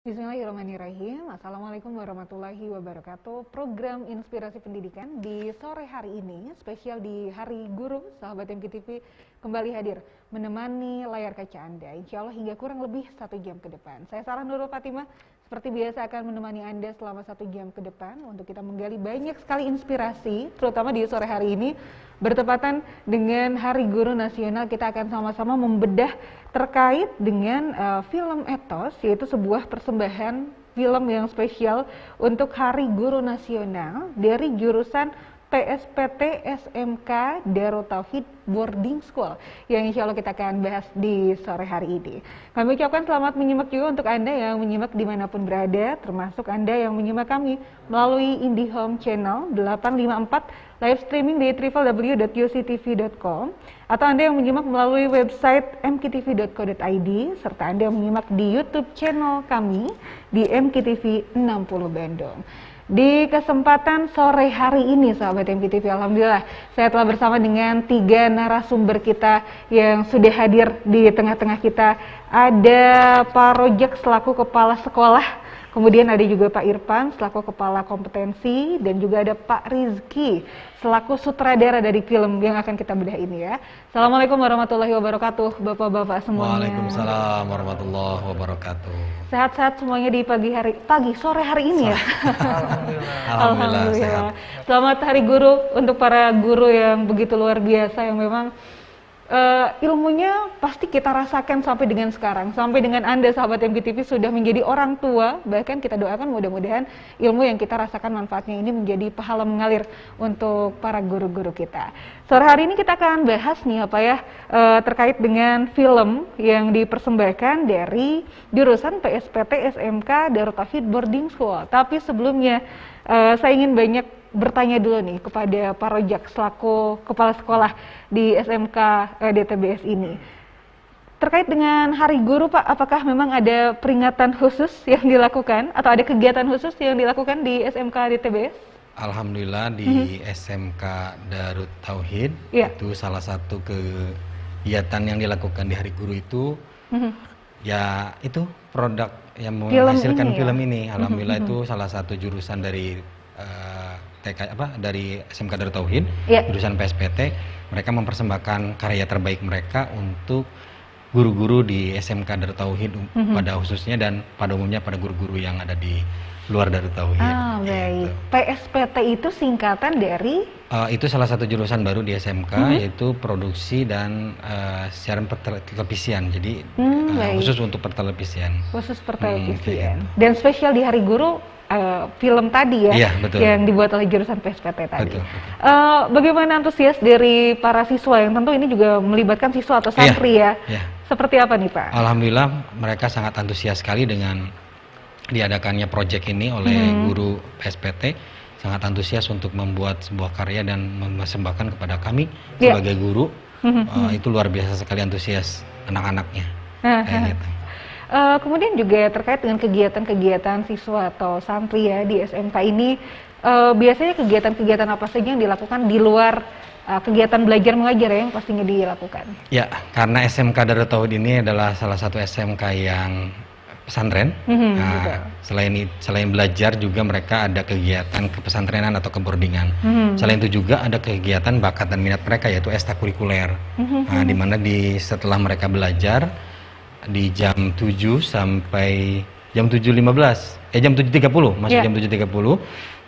Bismillahirrahmanirrahim. Assalamualaikum warahmatullahi wabarakatuh. Program Inspirasi Pendidikan di sore hari ini, spesial di Hari Guru, sahabat MKTV kembali hadir menemani layar kaca Anda. Insya Allah hingga kurang lebih 1 jam ke depan. Saya Sarah Nurul Fatimah, seperti biasa akan menemani Anda selama 1 jam ke depan untuk kita menggali banyak sekali inspirasi, terutama di sore hari ini. Bertepatan dengan Hari Guru Nasional, kita akan sama-sama membedah terkait dengan film Ethos, yaitu sebuah persembahan film yang spesial untuk Hari Guru Nasional dari jurusan PSPT SMK Darut Tauhid Boarding School yang insya Allah kita akan bahas di sore hari ini. Kami ucapkan selamat menyimak juga untuk Anda yang menyimak dimanapun berada, termasuk Anda yang menyimak kami melalui IndiHome Channel 854, live streaming di www.yositv.com, atau Anda yang menyimak melalui website mktv.co.id, serta Anda yang menyimak di YouTube channel kami di MKTV 60 Bandung. Di kesempatan sore hari ini, sahabat MKTV, alhamdulillah saya telah bersama dengan 3 narasumber kita yang sudah hadir di tengah-tengah kita. Ada Pak Rojak selaku Kepala Sekolah, kemudian ada juga Pak Irfan selaku Kepala Kompetensi, dan juga ada Pak Rizky selaku sutradara dari film yang akan kita bedah ini ya. Assalamualaikum warahmatullahi wabarakatuh, Bapak-bapak semuanya. Waalaikumsalam warahmatullahi wabarakatuh. Sehat-sehat semuanya di sore hari ini ya. Alhamdulillah sehat. Selamat Hari Guru untuk para guru yang begitu luar biasa, yang memang ilmunya pasti kita rasakan sampai dengan sekarang, sampai dengan Anda sahabat MKTV sudah menjadi orang tua. Bahkan kita doakan mudah-mudahan ilmu yang kita rasakan manfaatnya ini menjadi pahala mengalir untuk para guru-guru kita. Sore hari ini kita akan bahas nih terkait dengan film yang dipersembahkan dari jurusan PSPT SMK Darut Tauhid Boarding School. Tapi sebelumnya saya ingin bertanya dulu nih kepada Pak Rojak selaku Kepala Sekolah di SMK DTBS ini. Terkait dengan Hari Guru, Pak, apakah memang ada peringatan khusus yang dilakukan atau ada kegiatan khusus yang dilakukan di SMK DTBS? Alhamdulillah di SMK Darut Tauhid itu salah satu kegiatan yang dilakukan di Hari Guru itu ya itu produk yang menghasilkan film ini. Alhamdulillah itu salah satu jurusan dari dari SMK Darut Tauhid, jurusan PSPT. Mereka mempersembahkan karya terbaik mereka untuk guru-guru di SMK Darut Tauhid pada khususnya, dan pada umumnya pada guru-guru yang ada di luar Darut Tauhid. Baik. PSPT itu singkatan dari? Itu salah satu jurusan baru di SMK, yaitu produksi dan siaran pertelevisian. Jadi khusus untuk pertelevisian. Khusus pertelevisian. Dan spesial di Hari Guru film tadi ya, betul, yang dibuat oleh jurusan PSPT tadi. Betul. Bagaimana antusias dari para siswa, yang tentu ini juga melibatkan siswa atau santri ya? Seperti apa nih Pak? Alhamdulillah mereka sangat antusias sekali dengan diadakannya proyek ini oleh guru PSPT. Sangat antusias untuk membuat sebuah karya dan mempersembahkan kepada kami sebagai guru. Itu luar biasa sekali antusias anak-anaknya. Gitu. Kemudian juga terkait dengan kegiatan-kegiatan siswa atau santri ya di SMK ini, biasanya kegiatan-kegiatan apa saja yang dilakukan di luar kegiatan belajar mengajar ya, yang pastinya dilakukan? Ya, karena SMK Darut Tauhid ini adalah salah satu SMK yang pesantren. Selain belajar juga mereka ada kegiatan kepesantrenan atau keboardingan. Selain itu juga ada kegiatan bakat dan minat mereka, yaitu ekstrakurikuler. Di mana setelah mereka belajar di jam 7 sampai jam 7.15, jam 7.30, masuk jam 7.30,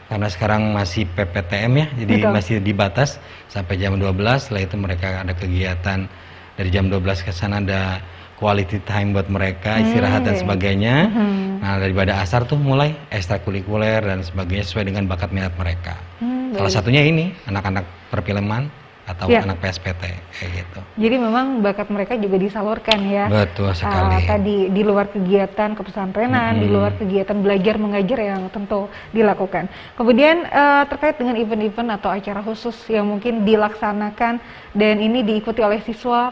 karena sekarang masih PPTM ya, jadi masih dibatas sampai jam 12. Setelah itu mereka ada kegiatan dari jam 12 ke sana, ada quality time buat mereka, istirahat dan sebagainya. Nah, daripada asar tuh mulai ekstrakurikuler dan sebagainya sesuai dengan bakat minat mereka. Salah satunya ini anak-anak perfilman atau anak PSPT kayak gitu. Jadi memang bakat mereka juga disalurkan ya. Betul sekali. Tadi di luar kegiatan kepesantrenan, di luar kegiatan belajar mengajar yang tentu dilakukan. Kemudian terkait dengan event-event atau acara khusus yang mungkin dilaksanakan dan ini diikuti oleh siswa,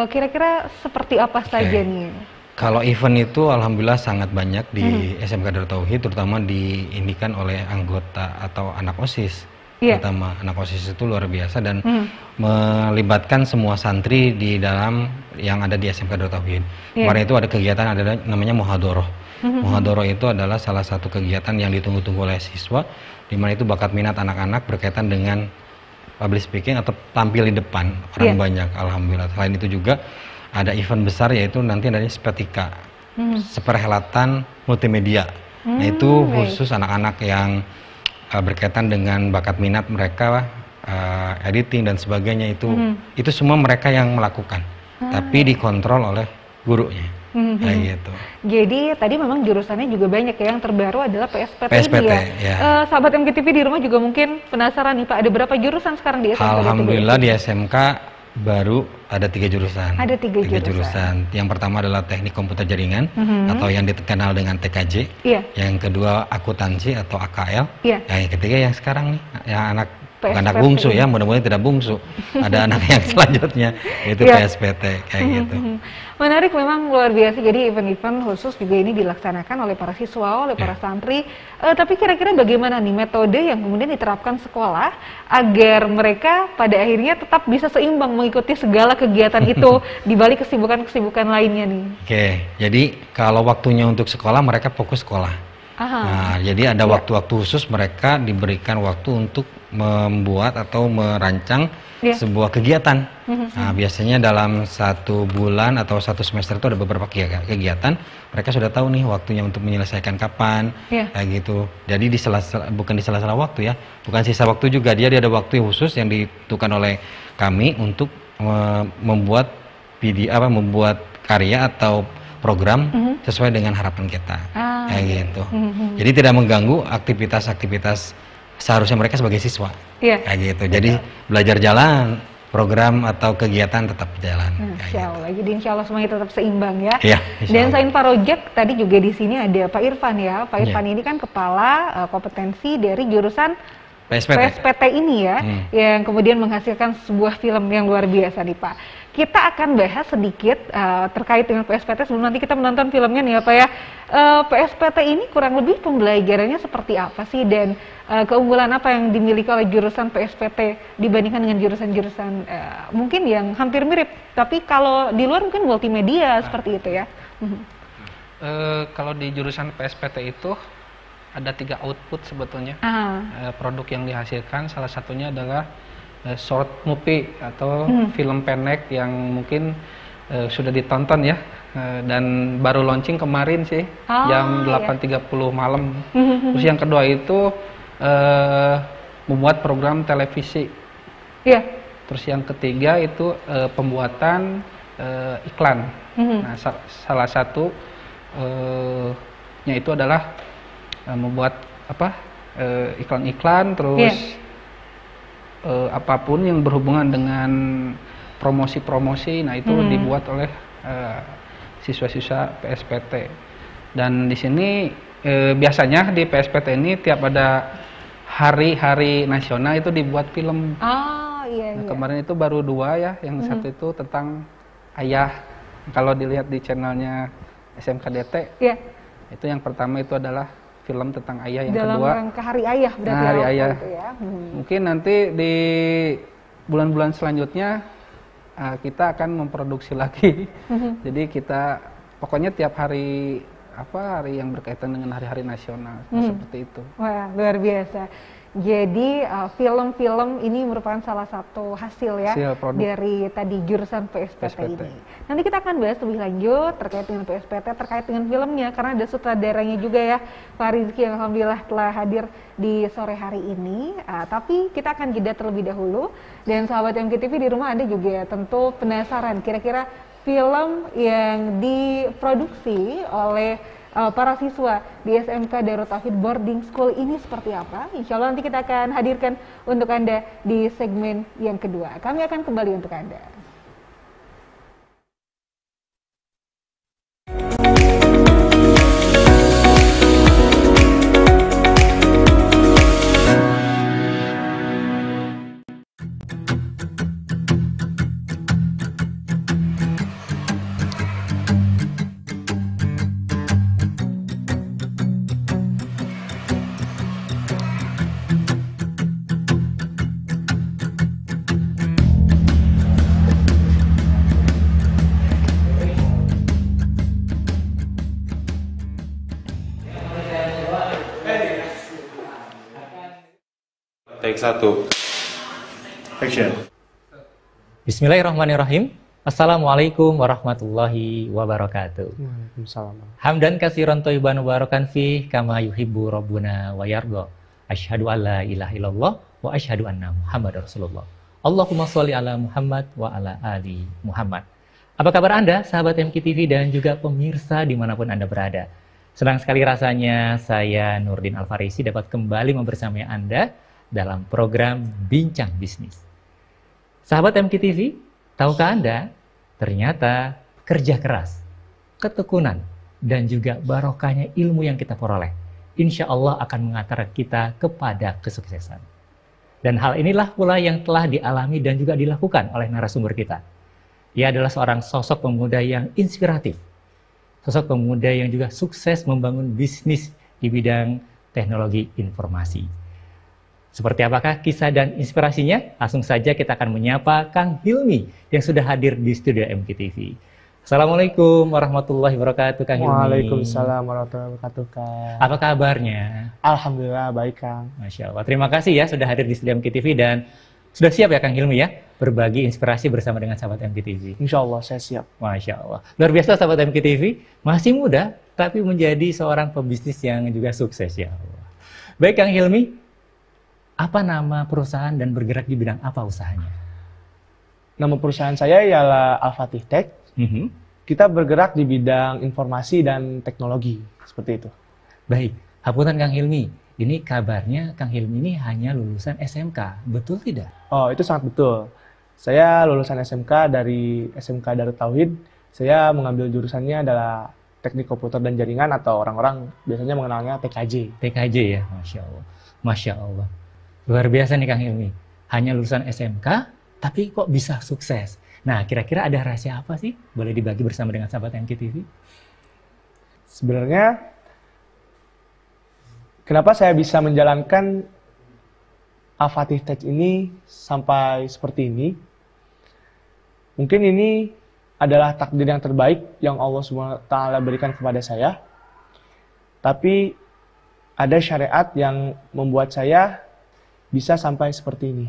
kira-kira seperti apa saja nih? Kalau event itu alhamdulillah sangat banyak di SMK Darut Tauhid, terutama diindikan oleh anggota atau anak OSIS. Terutama anak OSIS itu luar biasa dan melibatkan semua santri di dalam yang ada di SMK Darut Tauhid. Kemarin itu ada kegiatan namanya muhadharah. Muhadharah itu adalah salah satu kegiatan yang ditunggu-tunggu oleh siswa, di mana itu bakat minat anak-anak berkaitan dengan public speaking atau tampil di depan orang banyak. Alhamdulillah. Selain itu juga ada event besar, yaitu nanti ada Spetika, seperhelatan multimedia. Nah, itu khusus anak-anak yang berkaitan dengan bakat minat mereka, editing dan sebagainya, itu semua mereka yang melakukan, tapi dikontrol oleh gurunya. Kayak gitu. Jadi tadi memang jurusannya juga banyak ya, yang terbaru adalah PSPT, PSPT ini ya. Sahabat MKTV di rumah juga mungkin penasaran nih Pak, ada berapa jurusan sekarang di SMK? Alhamdulillah di SMK baru ada 3 jurusan. Ada 3 jurusan. Yang pertama adalah teknik komputer jaringan atau yang dikenal dengan TKJ. Yang kedua akuntansi atau AKL. Yang ketiga yang sekarang nih, yang anak bukan anak bungsu ya, mudah-mudahan tidak bungsu. Ada anak yang selanjutnya, yaitu PSPT kayak gitu. Menarik, memang luar biasa. Jadi event-event khusus juga ini dilaksanakan oleh para siswa, oleh para santri. Tapi kira-kira bagaimana nih metode yang kemudian diterapkan sekolah agar mereka pada akhirnya tetap bisa seimbang mengikuti segala kegiatan itu di balik kesibukan-kesibukan lainnya nih? Oke, jadi kalau waktunya untuk sekolah, mereka fokus sekolah. Nah, jadi ada waktu-waktu khusus mereka diberikan waktu untuk membuat atau merancang sebuah kegiatan. Nah, biasanya dalam 1 bulan atau 1 semester itu ada beberapa kegiatan. Mereka sudah tahu nih waktunya untuk menyelesaikan kapan, kayak gitu. Jadi bukan di sela-sela waktu ya, bukan sisa waktu juga. Dia ada waktu khusus yang ditentukan oleh kami untuk membuat membuat karya atau program sesuai dengan harapan kita, kayak gitu. Jadi tidak mengganggu aktivitas-aktivitas seharusnya mereka sebagai siswa, kayak gitu. Jadi belajar jalan, program atau kegiatan tetap jalan. Insya Allah. Jadi insya Allah semuanya tetap seimbang ya. Dan Dan selain Pak Rojak, tadi juga di sini ada Pak Irfan ya. Pak Irfan ini kan kepala kompetensi dari jurusan PSPT ini ya, yang kemudian menghasilkan sebuah film yang luar biasa nih Pak. Kita akan bahas sedikit terkait dengan PSPT sebelum nanti kita menonton filmnya nih ya Pak ya. PSPT ini kurang lebih pembelajarannya seperti apa sih, dan keunggulan apa yang dimiliki oleh jurusan PSPT dibandingkan dengan jurusan-jurusan mungkin yang hampir mirip, tapi kalau di luar mungkin multimedia seperti itu ya. Kalau di jurusan PSPT itu ada 3 output sebetulnya. Produk yang dihasilkan salah satunya adalah short movie atau film pendek yang mungkin sudah ditonton ya, dan baru launching kemarin sih, jam 8.30 malam. Terus yang kedua itu membuat program televisi. Terus yang ketiga itu pembuatan iklan. Nah, salah satu nya itu adalah membuat iklan-iklan, terus apapun yang berhubungan dengan promosi-promosi, nah itu dibuat oleh siswa-siswa PSPT. Dan di sini biasanya di PSPT ini tiap ada hari-hari nasional itu dibuat film. Kemarin itu baru 2 ya, yang satu itu tentang ayah. Kalau dilihat di channelnya SMKDT, itu yang pertama itu adalah film tentang ayah, yang dalam kedua rangka Hari Ayah berarti Hari Ayah. Itu ya. Mungkin nanti di bulan-bulan selanjutnya kita akan memproduksi lagi. Jadi kita pokoknya tiap hari hari yang berkaitan dengan hari-hari nasional seperti itu. Wah, luar biasa. Jadi film-film ini merupakan salah satu hasil ya dari tadi jurusan PSPT ini. Nanti kita akan bahas lebih lanjut terkait dengan PSPT, terkait dengan filmnya, karena ada sutradaranya juga ya, Pak Rizky, yang alhamdulillah telah hadir di sore hari ini. Tapi kita akan jeda terlebih dahulu, dan sahabat MKTV di rumah Anda juga tentu penasaran kira-kira film yang diproduksi oleh para siswa di SMK Darut Tauhid Boarding School ini seperti apa? Insya Allah nanti kita akan hadirkan untuk Anda di segmen yang kedua. Kami akan kembali untuk Anda. Take 1. Action. Bismillahirrahmanirrahim. Assalamualaikum warahmatullahi wabarakatuh. Waalaikumsalam. Hamdan katsiran thayyiban mubarakan fi kama yuhibbu rabbuna wa yarda. Asyhadu an la ilaha illallah wa asyhadu anna Muhammadar Rasulullah. Allahumma sholli ala Muhammad wa ala ali Muhammad. Apa kabar Anda, sahabat MKTV dan juga pemirsa dimanapun Anda berada? Senang sekali rasanya saya Nurdin Alfarisi dapat kembali membersamai Anda dalam program Bincang Bisnis. Sahabat MKTV, tahukah Anda, ternyata kerja keras, ketekunan, dan juga barokahnya ilmu yang kita peroleh, insya Allah akan mengantar kita kepada kesuksesan. Dan hal inilah pula yang telah dialami dan juga dilakukan oleh narasumber kita. Ia adalah seorang sosok pemuda yang inspiratif, sosok pemuda yang juga sukses membangun bisnis di bidang teknologi informasi. Seperti apakah kisah dan inspirasinya? Langsung saja kita akan menyapa Kang Hilmi yang sudah hadir di studio MKTV. Assalamualaikum warahmatullahi wabarakatuh, Kang Hilmi. Waalaikumsalam warahmatullahi wabarakatuh, Kang. Apa kabarnya? Alhamdulillah baik, Kang. Masya Allah. Terima kasih ya sudah hadir di studio MKTV dan sudah siap ya Kang Hilmi ya berbagi inspirasi bersama dengan sahabat MKTV. Insya Allah saya siap. Masya Allah. Luar biasa sahabat MKTV, masih muda tapi menjadi seorang pebisnis yang juga sukses ya Allah. Baik Kang Hilmi, apa nama perusahaan dan bergerak di bidang apa usahanya? Nama perusahaan saya ialah Al-Fatih Tech. Kita bergerak di bidang informasi dan teknologi, seperti itu. Baik, hapunten Kang Hilmi. Ini kabarnya Kang Hilmi ini hanya lulusan SMK, betul tidak? Oh, itu sangat betul. Saya lulusan SMK dari SMK Darut Tauhid. Saya mengambil jurusannya adalah Teknik Komputer dan Jaringan atau orang-orang biasanya mengenalnya TKJ. TKJ ya, Masya Allah. Masya Allah. Luar biasa nih Kang Hilmi. Hanya lulusan SMK, tapi kok bisa sukses? Nah, kira-kira ada rahasia apa sih? Boleh dibagi bersama dengan sahabat MKTV? Sebenarnya, kenapa saya bisa menjalankan Al-Fatih Tech ini sampai seperti ini? Mungkin ini adalah takdir yang terbaik yang Allah SWT berikan kepada saya. Tapi ada syariat yang membuat saya bisa sampai seperti ini.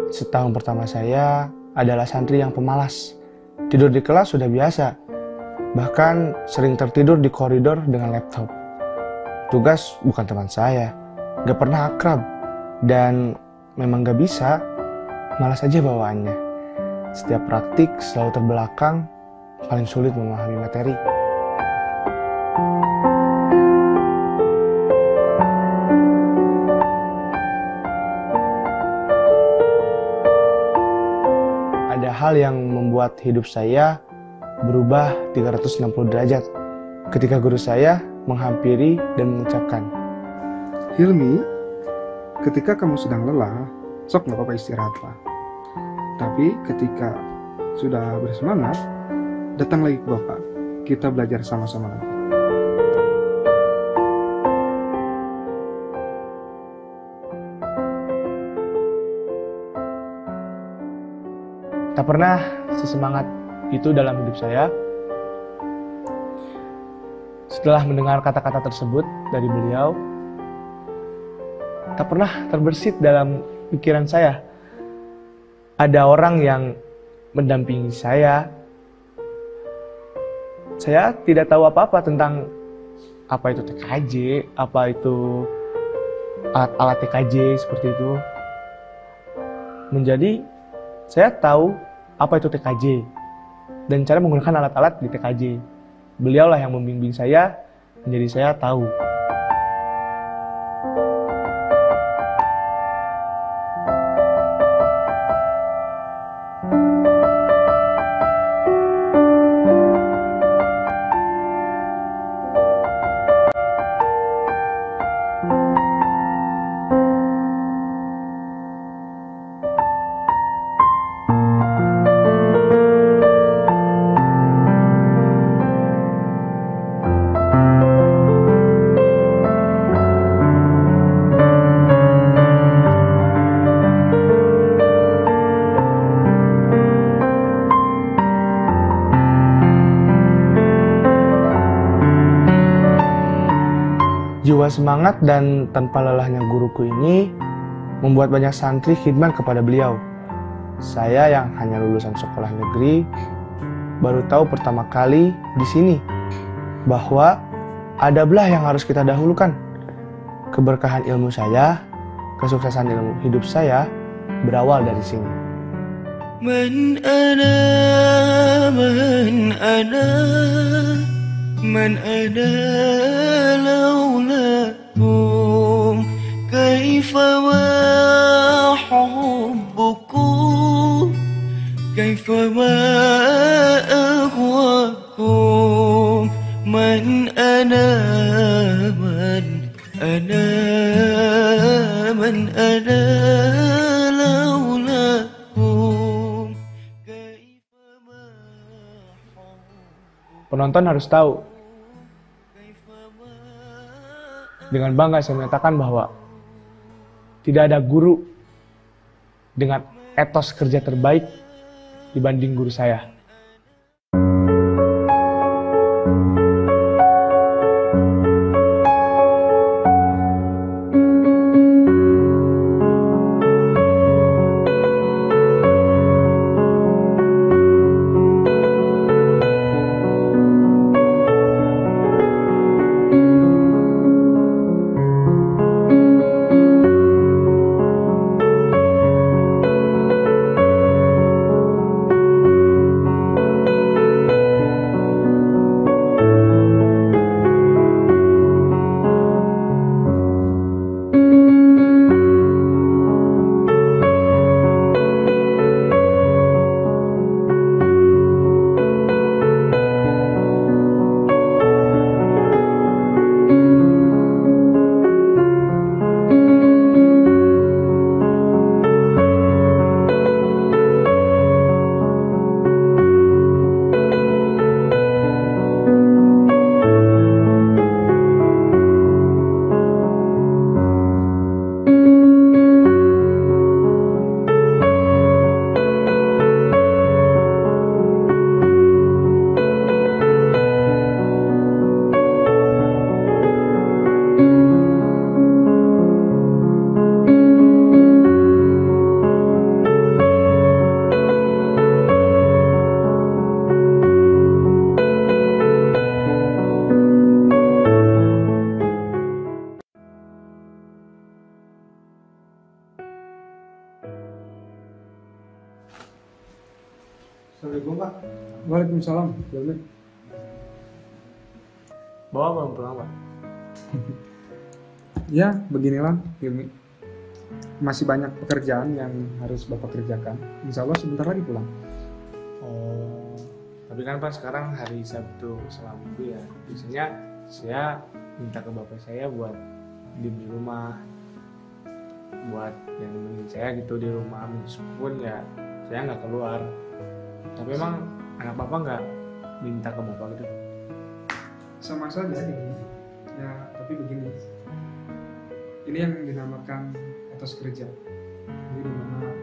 Setahun pertama saya adalah santri yang pemalas. Tidur di kelas sudah biasa. Bahkan sering tertidur di koridor dengan laptop. Tugas bukan teman saya. Gak pernah akrab. Dan memang gak bisa. Malas aja bawaannya. Setiap praktik selalu terbelakang. Paling sulit memahami materi. Hal yang membuat hidup saya berubah 360 derajat ketika guru saya menghampiri dan mengucapkan, Hilmi, ketika kamu sedang lelah, sok nggak apa-apa istirahatlah. Tapi ketika sudah bersemangat, datang lagi ke Bapak. Kita belajar sama-sama lagi. Tak pernah sesemangat itu dalam hidup saya. Setelah mendengar kata-kata tersebut dari beliau, tak pernah terbersit dalam pikiran saya. Ada orang yang mendampingi saya. Saya tidak tahu apa-apa tentang apa itu TKJ, apa itu alat-alat TKJ seperti itu. Menjadi saya tahu apa itu TKJ dan cara menggunakan alat-alat di TKJ. Beliaulah yang membimbing saya, menjadi saya tahu. Jiwa semangat dan tanpa lelahnya guruku ini membuat banyak santri khidmat kepada beliau. Saya yang hanya lulusan sekolah negeri baru tahu pertama kali di sini bahwa ada belah yang harus kita dahulukan. Keberkahan ilmu saya, kesuksesan ilmu hidup saya berawal dari sini. Man ana, man ana, man ana laulakum, kaifa wa hubbukum, kaifa wa ahwakum, man ana, man ana, man ana laulakum. Penonton harus tahu. Dengan bangga saya menyatakan bahwa tidak ada guru dengan etos kerja terbaik dibanding guru saya. Assalamualaikum Pak. Waalaikumsalam. Bawa belum pulang Pak? Ya, beginilah Hilmi. Masih banyak pekerjaan yang harus Bapak kerjakan. Insya Allah sebentar lagi pulang. Oh, tapi kan Pak sekarang hari Sabtu setelah minggu ya. Biasanya saya minta ke bapak saya buat diem di rumah, buat yang nemenin saya gitu di rumah, meskipun ya saya nggak keluar. Tapi emang anak bapak nggak minta ke bapak gitu? Sama saja ini. Ya, tapi begini. Ini yang dinamakan etos kerja. Jadi di mana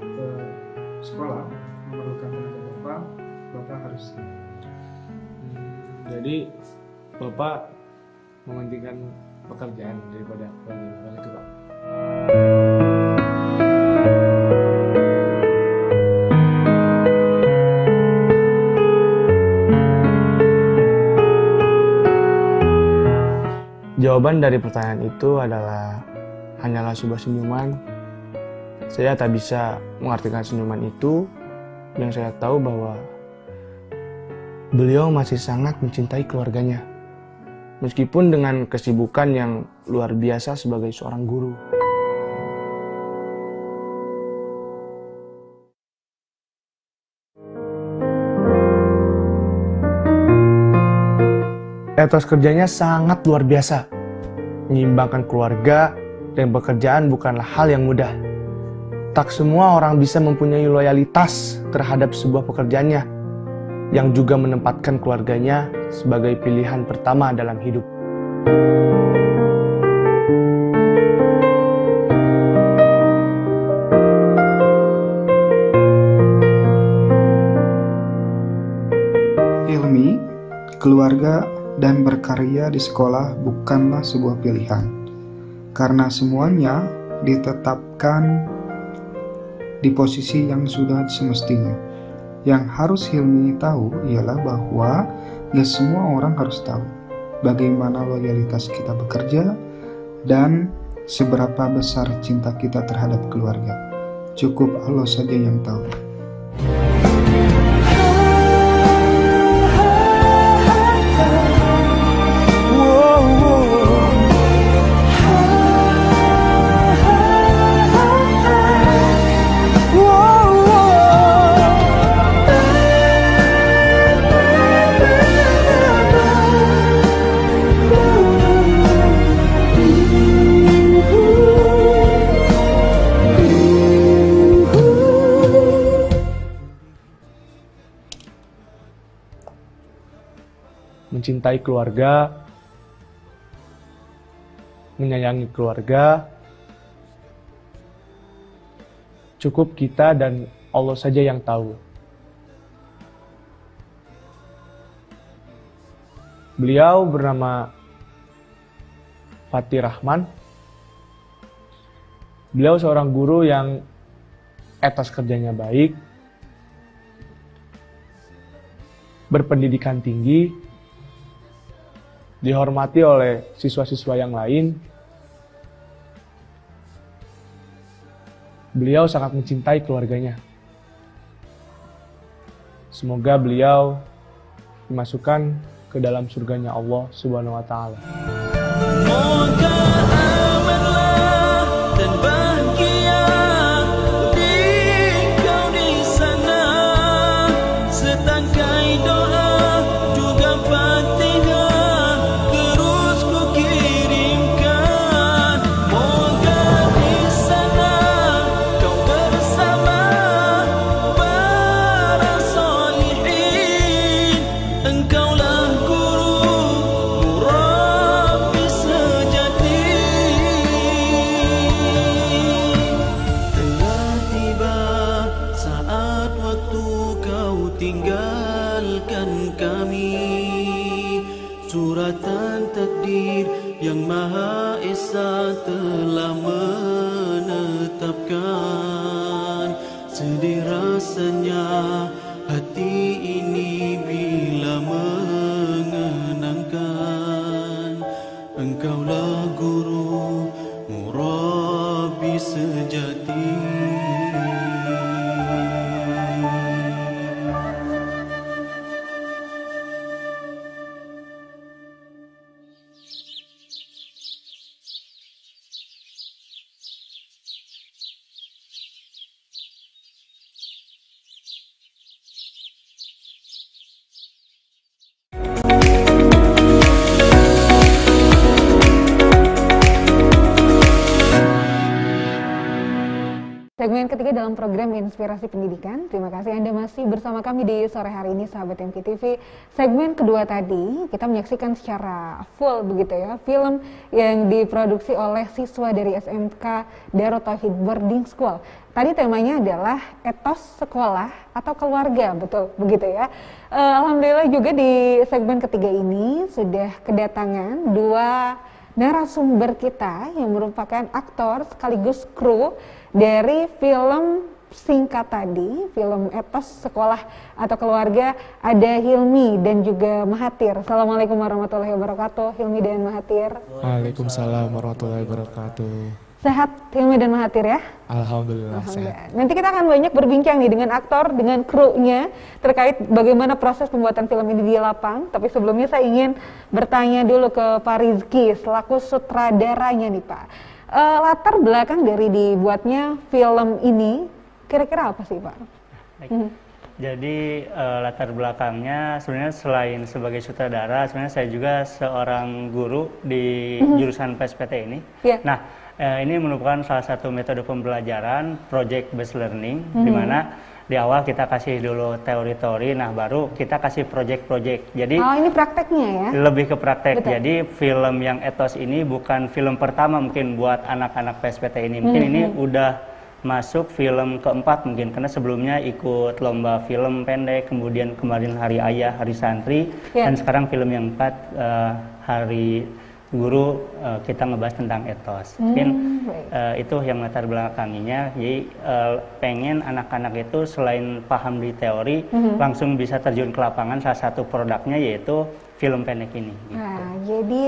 ke sekolah memerlukan tenaga bapak harus. Jadi bapak mementingkan pekerjaan daripada keluarga itu Pak. Jawaban dari pertanyaan itu adalah hanyalah sebuah senyuman. Saya tak bisa mengartikan senyuman itu. Yang saya tahu bahwa beliau masih sangat mencintai keluarganya. Meskipun dengan kesibukan yang luar biasa sebagai seorang guru. Etos kerjanya sangat luar biasa. Menyeimbangkan keluarga dan pekerjaan bukanlah hal yang mudah. Tak semua orang bisa mempunyai loyalitas terhadap sebuah pekerjaannya, yang juga menempatkan keluarganya sebagai pilihan pertama dalam hidup. Hilmi, keluarga dan berkarya di sekolah bukanlah sebuah pilihan, karena semuanya ditetapkan di posisi yang sudah semestinya. Yang harus Hilmi tahu ialah bahwa gak semua orang harus tahu bagaimana loyalitas kita bekerja dan seberapa besar cinta kita terhadap keluarga. Cukup Allah saja yang tahu. Mencintai keluarga, menyayangi keluarga, cukup kita dan Allah saja yang tahu. Beliau bernama Fathir Rahman. Beliau seorang guru yang etos kerjanya baik, berpendidikan tinggi, dihormati oleh siswa-siswa yang lain. Beliau sangat mencintai keluarganya. Semoga beliau dimasukkan ke dalam surganya Allah Subhanahu wa Ta'ala. Suratan takdir yang Maha Esa telah menetapkan. Sedih rasanya hati ini bila mengenangkan. Engkaulah guru murabbi sejati. Segmen ketiga dalam program Inspirasi Pendidikan. Terima kasih Anda masih bersama kami di sore hari ini, sahabat MKTV. Segmen kedua tadi kita menyaksikan secara full begitu ya, film yang diproduksi oleh siswa dari SMK Darut Tauhid Boarding School. Tadi temanya adalah etos sekolah atau keluarga, betul begitu ya. Alhamdulillah juga di segmen ketiga ini sudah kedatangan dua narasumber kita yang merupakan aktor sekaligus kru dari film singkat tadi, film etos sekolah atau keluarga. Ada Hilmi dan juga Mahathir. Assalamualaikum warahmatullahi wabarakatuh, Hilmi dan Mahathir. Waalaikumsalam warahmatullahi wabarakatuh. Sehat Hilmi dan Mahathir ya? Alhamdulillah sehat. Nanti kita akan banyak berbincang nih dengan aktor, dengan krunya terkait bagaimana proses pembuatan film ini di lapang. Tapi sebelumnya saya ingin bertanya dulu ke Pak Rizky selaku sutradaranya nih Pak. Latar belakang dari dibuatnya film ini kira-kira apa sih Pak? Baik. Jadi latar belakangnya sebenarnya selain sebagai sutradara, sebenarnya saya juga seorang guru di jurusan PSPT ini. Yeah. Nah, ini merupakan salah satu metode pembelajaran project based learning, di mana di awal kita kasih dulu teori-teori, nah baru kita kasih project-project. Jadi ini prakteknya ya? Lebih ke praktek. Betul. Jadi film yang etos ini bukan film pertama mungkin buat anak-anak PSPT ini. Mungkin ini udah masuk film keempat mungkin, karena sebelumnya ikut lomba film pendek, kemudian kemarin Hari Ayah, Hari Santri, dan sekarang film yang keempat Hari Guru, kita ngebahas tentang etos. Mungkin itu yang latar belakanginya. Jadi pengen anak-anak itu selain paham di teori, langsung bisa terjun ke lapangan. Salah satu produknya yaitu film pendek ini. Gitu. Nah, jadi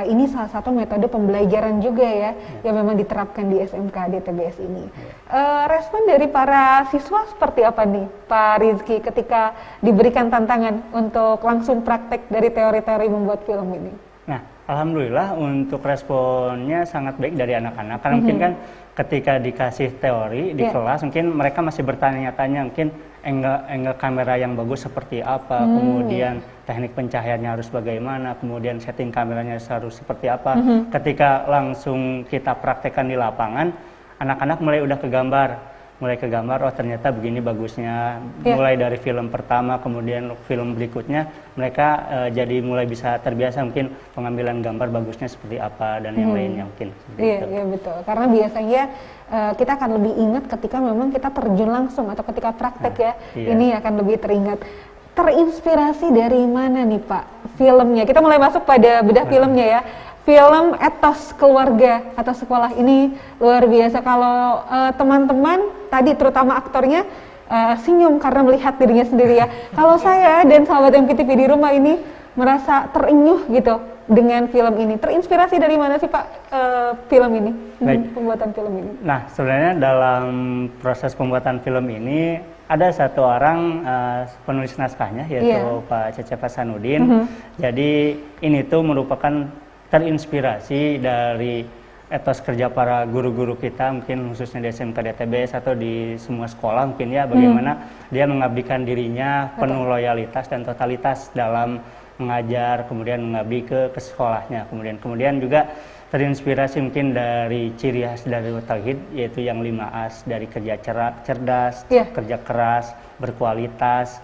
ini salah satu metode pembelajaran juga ya, yang memang diterapkan di SMK DTBS ini. Respon dari para siswa seperti apa nih, Pak Rizky, ketika diberikan tantangan untuk langsung praktek dari teori-teori membuat film ini? Nah, alhamdulillah untuk responnya sangat baik dari anak-anak, karena mungkin kan ketika dikasih teori di kelas, mungkin mereka masih bertanya-tanya, mungkin angle kamera yang bagus seperti apa, kemudian teknik pencahayaannya harus bagaimana, kemudian setting kameranya harus seperti apa. Ketika langsung kita praktekkan di lapangan, anak-anak mulai udah kegambar, oh ternyata begini bagusnya. Mulai dari film pertama, kemudian film berikutnya, mereka jadi mulai bisa terbiasa mungkin pengambilan gambar bagusnya seperti apa dan yang lainnya mungkin. Iya betul. Karena biasanya kita akan lebih ingat ketika memang kita terjun langsung atau ketika praktek ini akan lebih teringat. Terinspirasi dari mana nih Pak filmnya? Kita mulai masuk pada bedah filmnya ya. Film etos keluarga atau sekolah ini luar biasa. Kalau teman-teman tadi terutama aktornya senyum karena melihat dirinya sendiri ya. Kalau saya dan sahabat MKTV di rumah ini merasa terenyuh gitu dengan film ini. Terinspirasi dari mana sih Pak film ini? Pembuatan film ini. Nah, sebenarnya dalam proses pembuatan film ini ada satu orang penulis naskahnya yaitu Pak Cecep Hasanuddin. Jadi ini tuh merupakan terinspirasi dari etos kerja para guru-guru kita, mungkin khususnya di SMK DTBS atau di semua sekolah mungkin ya, bagaimana dia mengabdikan dirinya penuh loyalitas dan totalitas dalam mengajar, kemudian mengabdi ke sekolahnya, kemudian juga terinspirasi mungkin dari ciri khas dari Tauhid, yaitu yang 5As, dari kerja cerdas, kerja keras, berkualitas,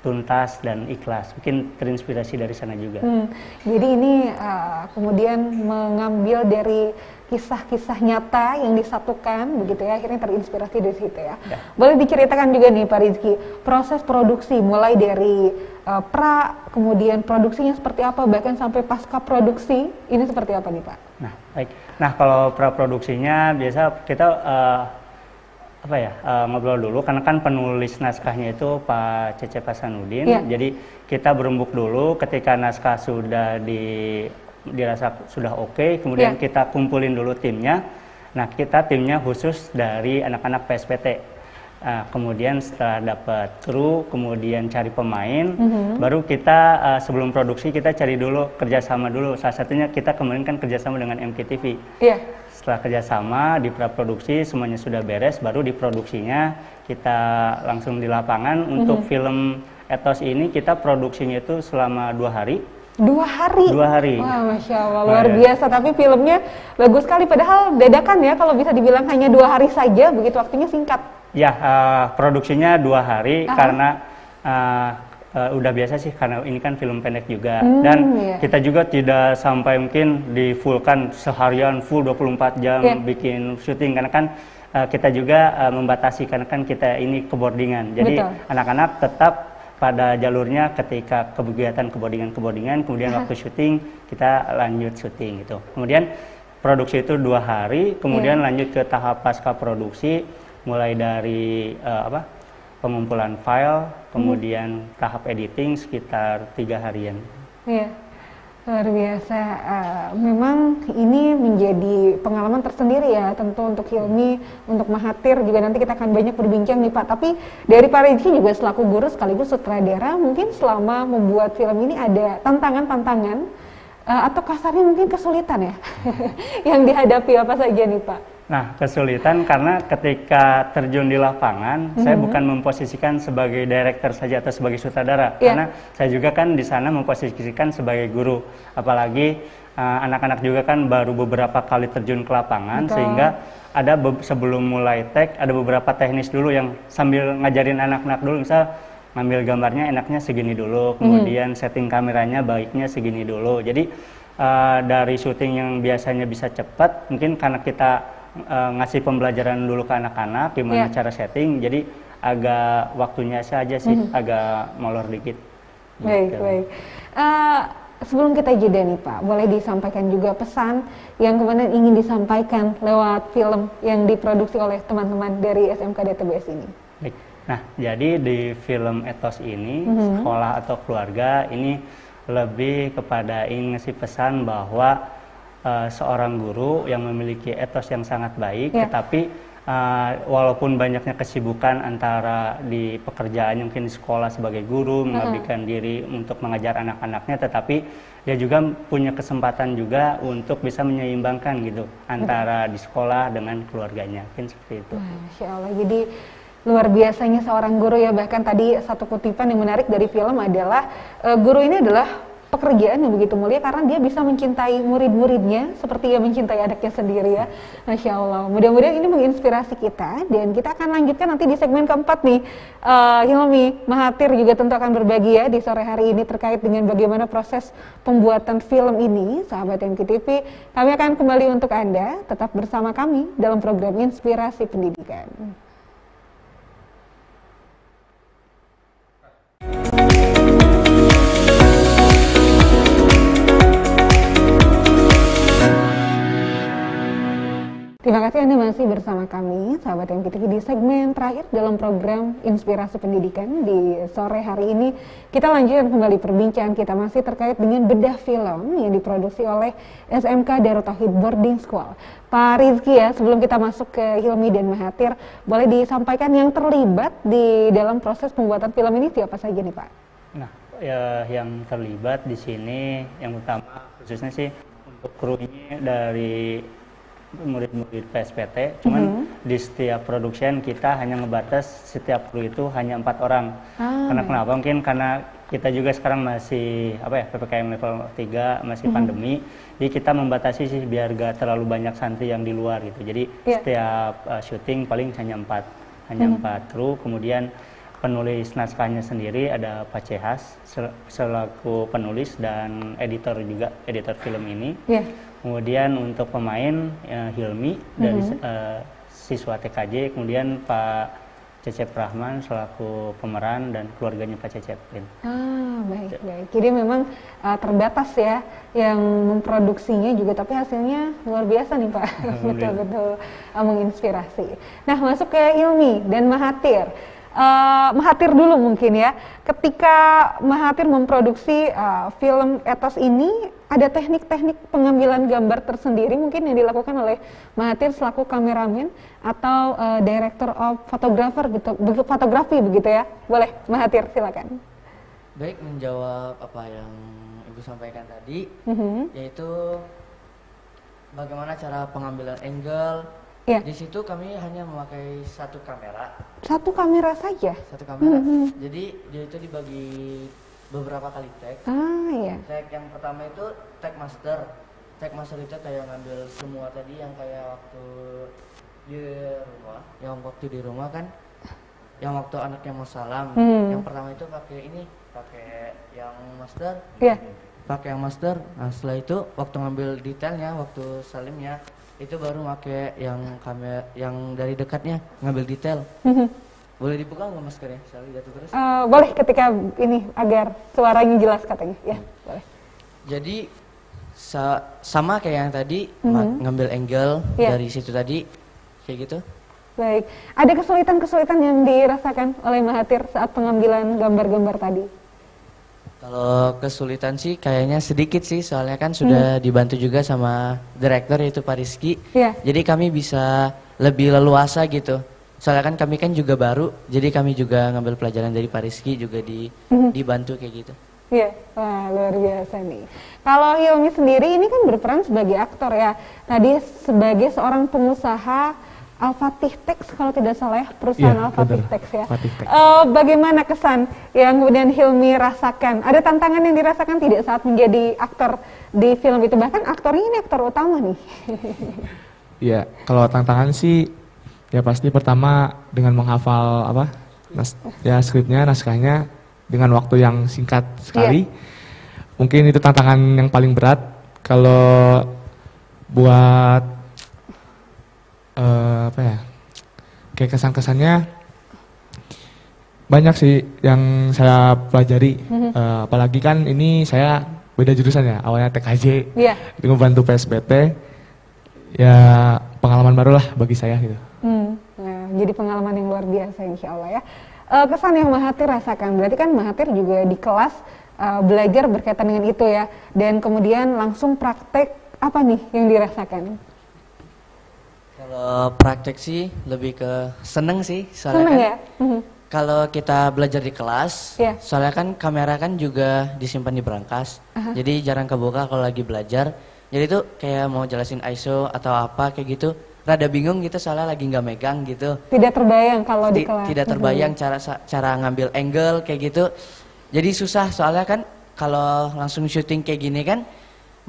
tuntas, dan ikhlas. Mungkin terinspirasi dari sana juga. Jadi ini kemudian mengambil dari kisah-kisah nyata yang disatukan begitu ya, akhirnya terinspirasi dari situ ya. Boleh diceritakan juga nih Pak Rizky, proses produksi mulai dari kemudian produksinya seperti apa, bahkan sampai pasca produksi ini seperti apa nih Pak? Nah, baik. Nah, kalau pra-produksinya biasa kita ngobrol dulu, karena kan penulis naskahnya itu Pak Cecep Hasanuddin. Jadi kita berembuk dulu ketika naskah sudah dirasa sudah oke, kemudian kita kumpulin dulu timnya. Nah, kita timnya khusus dari anak-anak PSPT. Kemudian setelah dapat kru, kemudian cari pemain, baru kita sebelum produksi kita cari dulu kerjasama dulu. Salah satunya kita kemarin kan kerjasama dengan MKTV. Setelah kerjasama di praproduksi semuanya sudah beres, baru di produksinya kita langsung di lapangan. Untuk film etos ini kita produksinya itu selama 2 hari. 2 hari? 2 hari. Wah, Masya Allah, luar biasa. Tapi filmnya bagus sekali, padahal dadakan ya, kalau bisa dibilang hanya 2 hari saja, begitu waktunya singkat. Ya, produksinya 2 hari karena udah biasa sih, karena ini kan film pendek juga. Dan kita juga tidak sampai mungkin di fullkan seharian full 24 jam bikin syuting, karena kan kita juga membatasi, karena kan kita ini keboardingan. Jadi anak-anak tetap pada jalurnya, ketika kegiatan keboardingan, kemudian waktu syuting kita lanjut syuting gitu. Kemudian produksi itu 2 hari, kemudian lanjut ke tahap pasca produksi, mulai dari pengumpulan file, kemudian tahap editing sekitar 3 harian. Iya, luar biasa. Memang ini menjadi pengalaman tersendiri ya, tentu untuk Hilmi, untuk Mahathir juga nanti kita akan banyak berbincang nih Pak. Tapi dari Pak Rizky juga selaku guru sekaligus sutradara, mungkin selama membuat film ini ada tantangan-tantangan atau kasarnya mungkin kesulitan ya yang dihadapi apa saja nih Pak? Nah, kesulitan karena ketika terjun di lapangan, saya bukan memposisikan sebagai director saja atau sebagai sutradara, karena saya juga kan di sana memposisikan sebagai guru. Apalagi anak-anak juga kan baru beberapa kali terjun ke lapangan, sehingga ada sebelum mulai take, ada beberapa teknis dulu yang sambil ngajarin anak-anak dulu, misal ngambil gambarnya enaknya segini dulu, kemudian setting kameranya baiknya segini dulu. Jadi dari syuting yang biasanya bisa cepat, mungkin karena kita ngasih pembelajaran dulu ke anak-anak gimana cara setting, jadi agak waktunya saja sih agak molor dikit. Baik, baik. Sebelum kita jeda nih Pak, boleh disampaikan juga pesan yang kemudian ingin disampaikan lewat film yang diproduksi oleh teman-teman dari SMK DTBS ini. Baik. Nah, jadi di film Etos ini, sekolah atau keluarga ini lebih kepada ingin ngasih pesan bahwa seorang guru yang memiliki etos yang sangat baik, tetapi walaupun banyaknya kesibukan antara di pekerjaan mungkin di sekolah sebagai guru mengabdikan diri untuk mengajar anak-anaknya, tetapi dia juga punya kesempatan juga untuk bisa menyeimbangkan gitu antara di sekolah dengan keluarganya, mungkin seperti itu. Masya Allah, jadi luar biasanya seorang guru ya. Bahkan tadi satu kutipan yang menarik dari film adalah guru ini adalah pekerjaan yang begitu mulia karena dia bisa mencintai murid-muridnya seperti ia mencintai anaknya sendiri ya. Masya Allah, mudah-mudahan ini menginspirasi kita, dan kita akan lanjutkan nanti di segmen keempat nih. Hilmi Mahathir juga tentu akan berbagi ya di sore hari ini terkait dengan bagaimana proses pembuatan film ini. Sahabat MKTV, kami akan kembali untuk Anda, tetap bersama kami dalam program Inspirasi Pendidikan. Terima kasih Anda masih bersama kami, sahabat MKTV, di segmen terakhir dalam program Inspirasi Pendidikan. Di sore hari ini kita lanjutkan kembali perbincangan kita masih terkait dengan bedah film yang diproduksi oleh SMK Darut Tauhid Boarding School. Pak Rizky ya, sebelum kita masuk ke Hilmi dan Mahathir, boleh disampaikan yang terlibat di dalam proses pembuatan film ini siapa saja nih Pak? Nah, ya, yang terlibat di sini yang utama khususnya sih untuk krunya dari murid-murid PSPT, cuman di setiap production kita hanya ngebatas setiap kru itu hanya 4 orang. Karena kenapa? Mungkin karena kita juga sekarang masih PPKM level 3, masih pandemi, jadi kita membatasi sih biar gak terlalu banyak santri yang di luar gitu. Jadi setiap syuting paling hanya 4 kru. Kemudian penulis naskahnya sendiri ada Pak Cehas selaku penulis dan editor juga, editor film ini. Kemudian untuk pemain Hilmi dari siswa TKJ, kemudian Pak Cecep Rahman selaku pemeran dan keluarganya Pak Cecep. Baik. Jadi memang terbatas ya yang memproduksinya juga, tapi hasilnya luar biasa nih Pak. Betul-betul menginspirasi. Nah, masuk ke Hilmi dan Mahathir. Mahathir dulu mungkin ya, ketika Mahathir memproduksi film Etos ini, ada teknik-teknik pengambilan gambar tersendiri mungkin yang dilakukan oleh Mahathir selaku kameramen atau director of fotografi begitu ya. Boleh Mahathir, silakan. Baik, menjawab apa yang Ibu sampaikan tadi, yaitu bagaimana cara pengambilan angle. Di situ kami hanya memakai satu kamera. Satu kamera saja? Satu kamera. Jadi dia itu dibagi beberapa kali tag. Tag yang pertama itu tag master. Tag master itu kayak ngambil semua tadi yang kayak waktu di rumah. Yang waktu di rumah kan, yang waktu anaknya mau salam. Yang pertama itu pakai yang master. Pakai yang master. Nah, setelah itu waktu ngambil detailnya, waktu salimnya, itu baru pakai yang kamera yang dari dekatnya ngambil detail. Boleh dibuka nggak maskernya? Saya lihat terus. Boleh, ketika ini agar suaranya jelas katanya. Ya, boleh. Jadi sama kayak yang tadi, ngambil angle dari situ tadi, kayak gitu. Baik. Ada kesulitan-kesulitan yang dirasakan oleh Mahathir saat pengambilan gambar-gambar tadi? Kalau kesulitan sih kayaknya sedikit sih, soalnya kan sudah dibantu juga sama direktur yaitu Pak Rizky. Jadi kami bisa lebih leluasa gitu. Soalnya kan kami kan juga baru, jadi kami juga ngambil pelajaran dari Pak Rizky, juga dibantu kayak gitu. Wah, luar biasa nih. Kalau Hilmi sendiri ini kan berperan sebagai aktor ya. Tadi sebagai seorang pengusaha Al-Fatih Tex kalau tidak salah ya, perusahaan Al-Fatih Tex ya. Bagaimana kesan yang kemudian Hilmi rasakan? Ada tantangan yang dirasakan tidak saat menjadi aktor di film itu? Bahkan aktornya ini aktor utama nih. Ya, kalau tantangan sih ya pasti pertama dengan menghafal skripnya, naskahnya dengan waktu yang singkat sekali. Mungkin itu tantangan yang paling berat. Kalau buat apa ya, kayak kesan-kesannya banyak sih yang saya pelajari. Apalagi kan ini saya beda jurusan ya, awalnya TKJ, dengan bantu PSPT, ya pengalaman baru lah bagi saya gitu. Nah, jadi pengalaman yang luar biasa insya Allah ya. Kesan yang Mahathir rasakan, berarti kan Mahathir juga di kelas belajar berkaitan dengan itu ya, dan kemudian langsung praktek, apa nih yang dirasakan? Kalau praktek sih lebih ke seneng sih, soalnya seneng kan ya? Kalau kita belajar di kelas, soalnya kan kamera kan juga disimpan di brankas, jadi jarang kebuka kalau lagi belajar. Jadi tuh kayak mau jelasin ISO atau apa kayak gitu, rada bingung gitu soalnya lagi nggak megang gitu. Tidak terbayang kalau di kelas. Tidak terbayang cara ngambil angle kayak gitu. Jadi susah soalnya kan kalau langsung syuting kayak gini kan,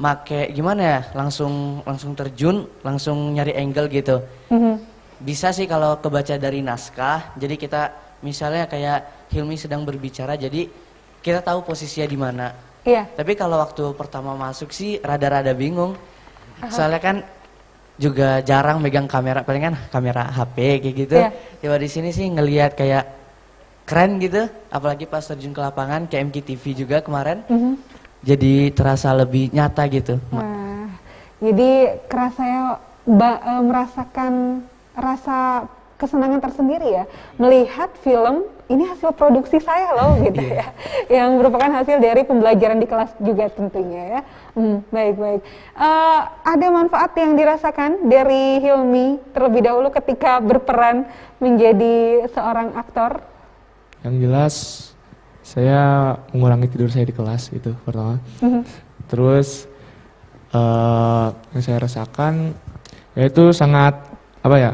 make gimana ya, langsung terjun, langsung nyari angle gitu. Bisa sih kalau kebaca dari naskah, jadi kita misalnya kayak Hilmi sedang berbicara, jadi kita tahu posisinya di mana. Tapi kalau waktu pertama masuk sih rada-rada bingung. Soalnya kan juga jarang megang kamera, paling kan kamera HP kayak gitu. Coba di sini sih ngelihat kayak keren gitu, apalagi pas terjun ke lapangan kayak MKTV juga kemarin. Jadi terasa lebih nyata gitu. Jadi kerasa merasakan rasa kesenangan tersendiri ya, melihat film ini hasil produksi saya loh gitu ya, yang merupakan hasil dari pembelajaran di kelas juga tentunya ya. Baik. Ada manfaat yang dirasakan dari Hilmi terlebih dahulu ketika berperan menjadi seorang aktor? Yang jelas saya mengurangi tidur saya di kelas itu pertama. Terus yang saya rasakan yaitu sangat apa ya,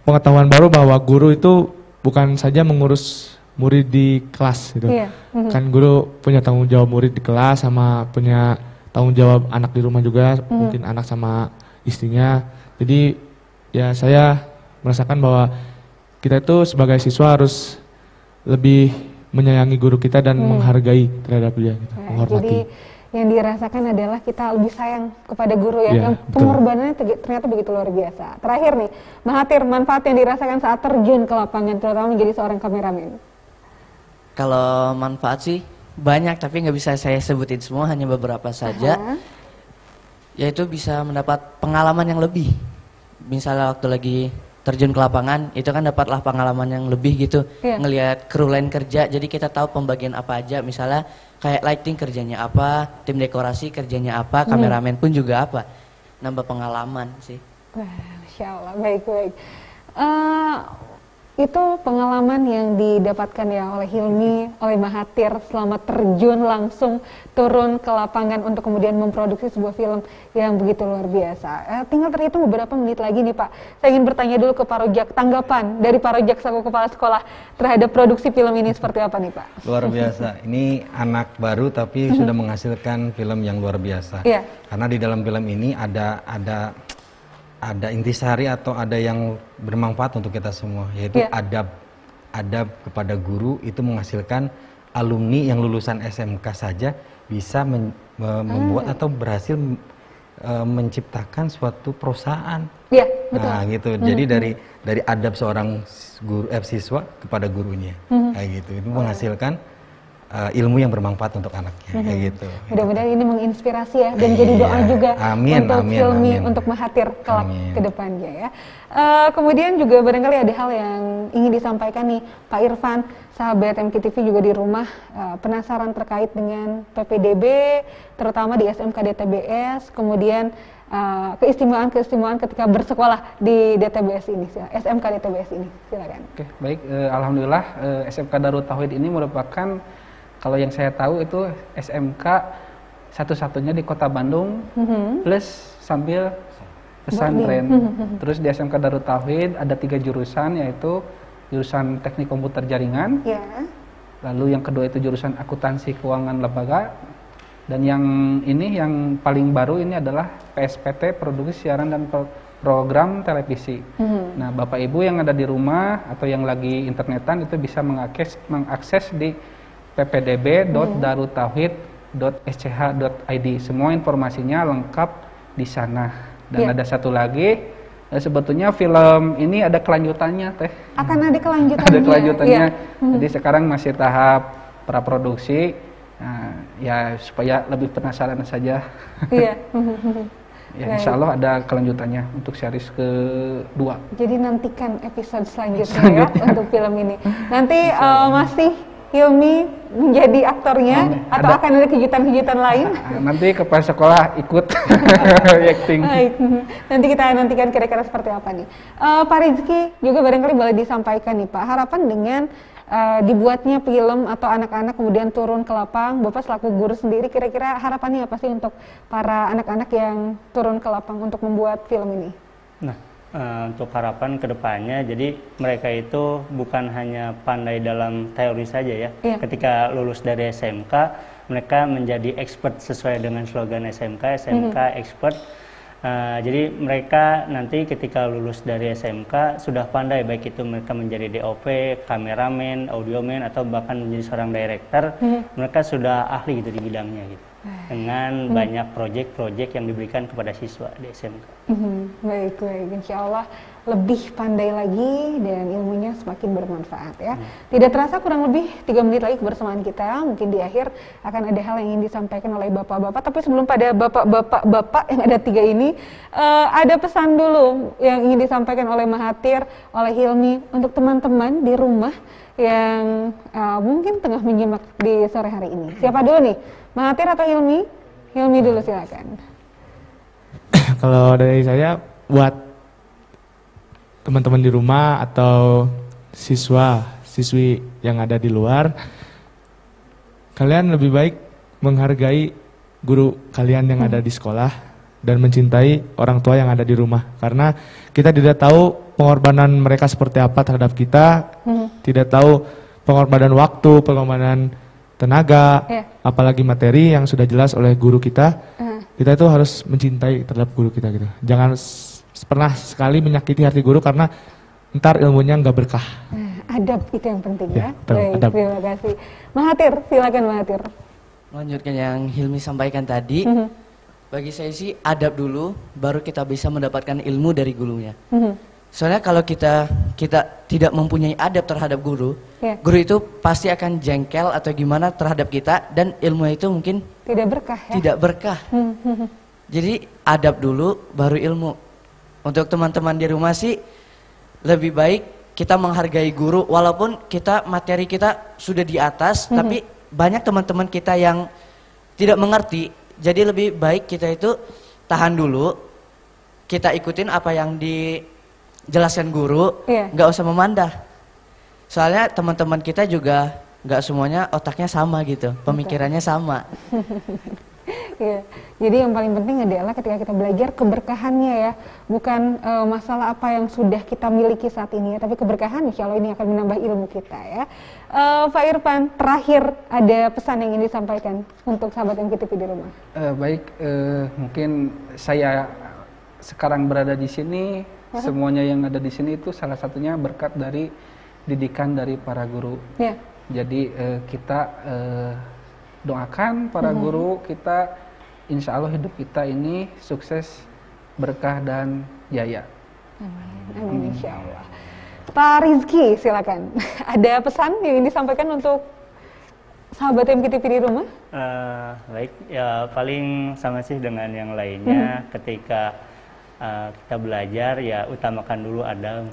pengetahuan baru bahwa guru itu bukan saja mengurus murid di kelas gitu. Kan guru punya tanggung jawab murid di kelas, sama punya tanggung jawab anak di rumah juga, mungkin anak sama istrinya. Jadi ya saya merasakan bahwa kita itu sebagai siswa harus lebih menyayangi guru kita dan menghargai terhadap dia gitu, menghormati. Jadi yang dirasakan adalah kita lebih sayang kepada guru ya, yang pengorbanannya ternyata begitu luar biasa. Terakhir nih, Mahathir, manfaat yang dirasakan saat terjun ke lapangan, terutama menjadi seorang kameramen. Kalau manfaat sih banyak, tapi nggak bisa saya sebutin semua, hanya beberapa saja. Yaitu bisa mendapat pengalaman yang lebih. Misalnya waktu lagi terjun ke lapangan, itu kan dapatlah pengalaman yang lebih gitu. Ngelihat kru lain kerja, jadi kita tahu pembagian apa aja. Misalnya kayak lighting kerjanya apa, tim dekorasi kerjanya apa, kameramen pun juga apa. Nambah pengalaman sih. Wah, Masya Allah, baik. Itu pengalaman yang didapatkan ya oleh Hilmi, oleh Mahathir selama terjun langsung turun ke lapangan untuk kemudian memproduksi sebuah film yang begitu luar biasa. Tinggal terhitung beberapa menit lagi nih Pak. Saya ingin bertanya dulu ke Pak Rojak, tanggapan dari Pak Rojak selaku kepala sekolah terhadap produksi film ini seperti apa nih Pak? Luar biasa. Ini anak baru tapi sudah menghasilkan film yang luar biasa. Karena di dalam film ini ada intisari atau ada yang bermanfaat untuk kita semua, yaitu adab kepada guru itu menghasilkan alumni yang lulusan SMK saja bisa membuat atau berhasil menciptakan suatu perusahaan. Betul. Nah gitu. Jadi dari adab seorang guru siswa kepada gurunya, kayak gitu. Itu menghasilkan ilmu yang bermanfaat untuk anaknya, kayak gitu. Mudah-mudahan ini menginspirasi ya, dan jadi doa juga untuk Hilmi, untuk Mahathir kelak ke depannya ya. Kemudian juga barangkali ada hal yang ingin disampaikan nih Pak Irfan, sahabat MKTV juga di rumah penasaran terkait dengan PPDB, terutama di SMK DTBS, kemudian keistimewaan ketika bersekolah di DTBS ini, SMK DTBS ini, silakan. Oke, baik. Alhamdulillah SMK Darut Tauhid ini merupakan, kalau yang saya tahu itu SMK satu-satunya di Kota Bandung, plus sambil pesantren. Terus di SMK Darut Tauhid ada 3 jurusan, yaitu jurusan Teknik Komputer Jaringan, lalu yang kedua itu jurusan Akuntansi Keuangan Lembaga, dan yang ini yang paling baru ini adalah PSPT, Produksi Siaran dan Program Televisi. Nah, Bapak Ibu yang ada di rumah atau yang lagi internetan itu bisa mengakses di ppdb.darutauhid.sch.id. Semua informasinya lengkap di sana. Dan ada satu lagi, sebetulnya film ini ada kelanjutannya teh. Akan ada kelanjutannya. Ada kelanjutannya. Jadi sekarang masih tahap praproduksi. Nah, ya supaya lebih penasaran saja. Iya. Ya, insya Allah ada kelanjutannya untuk series kedua. Jadi nantikan episode selanjutnya. Ya untuk film ini. Nanti masih Hilmi menjadi aktornya atau akan ada kejutan-kejutan lain? Nanti kepala sekolah ikut acting. Nanti kita nantikan kira-kira seperti apa nih. Pak Rizky juga barangkali boleh disampaikan nih Pak, harapan dengan dibuatnya film atau anak-anak kemudian turun ke lapang, Bapak selaku guru sendiri kira-kira harapannya apa sih untuk para anak-anak yang turun ke lapang untuk membuat film ini? Nah, untuk harapan kedepannya, jadi mereka itu bukan hanya pandai dalam teori saja ya. Ketika lulus dari SMK, mereka menjadi expert sesuai dengan slogan SMK expert. Jadi mereka nanti ketika lulus dari SMK sudah pandai, baik itu mereka menjadi DOP, kameramen, audioman, atau bahkan menjadi seorang director, mereka sudah ahli gitu di bidangnya gitu. Dengan banyak proyek-proyek yang diberikan kepada siswa di SMK. Baik, insya Allah lebih pandai lagi dan ilmunya semakin bermanfaat ya. Tidak terasa kurang lebih 3 menit lagi kebersamaan kita. Mungkin di akhir akan ada hal yang ingin disampaikan oleh bapak-bapak. Tapi sebelum pada bapak-bapak yang ada 3 ini, ada pesan dulu yang ingin disampaikan oleh Mahathir, oleh Hilmi untuk teman-teman di rumah yang mungkin tengah menyimak di sore hari ini. Siapa dulu nih? Mahathir atau Hilmi? Hilmi dulu silakan. Kalau dari saya buat teman-teman di rumah atau siswa-siswi yang ada di luar, kalian lebih baik menghargai guru kalian yang ada di sekolah dan mencintai orang tua yang ada di rumah. Karena kita tidak tahu pengorbanan mereka seperti apa terhadap kita, tidak tahu pengorbanan waktu, pengorbanan tenaga, apalagi materi yang sudah jelas oleh guru kita. Kita itu harus mencintai terhadap guru kita gitu. Jangan pernah sekali menyakiti hati guru karena ntar ilmunya nggak berkah. Adab itu yang penting ya. Baik, adab. Terima kasih. Mahathir, silakan Mahathir. Melanjutkan yang Hilmi sampaikan tadi, bagi saya sih adab dulu, baru kita bisa mendapatkan ilmu dari gurunya. Soalnya kalau kita tidak mempunyai adab terhadap guru, guru itu pasti akan jengkel atau gimana terhadap kita dan ilmu itu mungkin tidak berkah ya? Tidak berkah. Jadi adab dulu baru ilmu. Untuk teman-teman di rumah sih lebih baik kita menghargai guru walaupun materi kita sudah di atas, tapi banyak teman-teman kita yang tidak mengerti. Jadi lebih baik kita itu tahan dulu, kita ikutin apa yang dijelaskan guru, nggak usah memandah. Soalnya teman-teman kita juga nggak semuanya otaknya sama gitu, pemikirannya sama. Ya, jadi yang paling penting adalah ketika kita belajar keberkahannya ya, bukan masalah apa yang sudah kita miliki saat ini ya, tapi keberkahan insya Allah ini akan menambah ilmu kita ya. Pak Irfan, terakhir ada pesan yang ingin disampaikan untuk sahabat MKTV di rumah. Mungkin saya sekarang berada di sini, semuanya yang ada di sini itu salah satunya berkat dari didikan dari para guru. Jadi kita doakan para guru kita, insya Allah hidup kita ini sukses, berkah dan jaya. Amin insya Allah. Pak Rizky silakan. Ada pesan yang ingin disampaikan untuk sahabat MKTV di rumah? Baik, ya paling sama sih dengan yang lainnya. Ketika kita belajar ya utamakan dulu adab,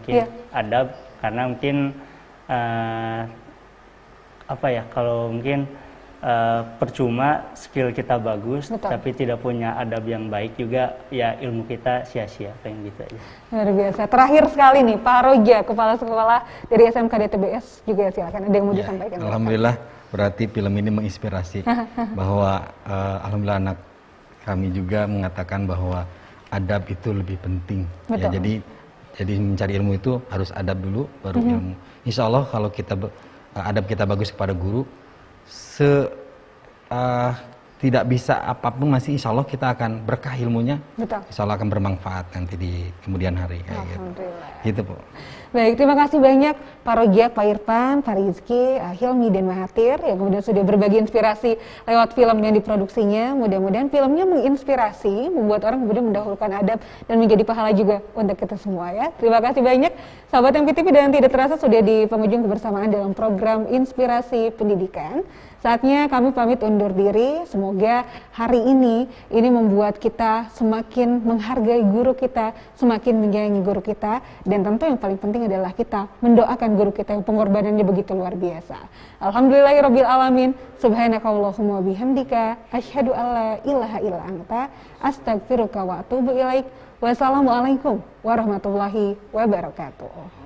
adab karena mungkin kalau mungkin percuma skill kita bagus, tapi tidak punya adab yang baik juga, ya ilmu kita sia-sia, kayak gitu aja. Luar biasa. Terakhir sekali nih, Pak Roja, Kepala Sekolah dari SMK DTBS juga silakan. Ada yang mau disampaikan? Alhamdulillah, berarti film ini menginspirasi bahwa alhamdulillah anak kami juga mengatakan bahwa adab itu lebih penting. Ya, jadi mencari ilmu itu harus adab dulu, baru ilmu. Insya Allah kalau kita adab kita bagus kepada guru, tidak bisa apapun masih insya Allah kita akan berkah ilmunya. Betul. Insya Allah akan bermanfaat nanti di kemudian hari. Alhamdulillah. Gitu Bu. Baik, terima kasih banyak Pak Rojak, Pak Irfan, Pak Rizky, Hilmi, dan Mahathir yang kemudian sudah berbagi inspirasi lewat film yang diproduksinya. Mudah-mudahan filmnya menginspirasi, membuat orang kemudian mendahulukan adab dan menjadi pahala juga untuk kita semua ya. Terima kasih banyak sahabat MKTV, dan tidak terasa sudah di penghujung kebersamaan dalam program Inspirasi Pendidikan. Saatnya kami pamit undur diri. Semoga hari ini membuat kita semakin menghargai guru kita, semakin menyayangi guru kita, dan tentu yang paling penting adalah kita mendoakan guru kita yang pengorbanannya begitu luar biasa. Alhamdulillahirabbil alamin. Subhanakallahumma bihamdika asyhadu alla ilaha illa anta astaghfiruka wa atubu ilaik. Wassalamualaikum warahmatullahi wabarakatuh.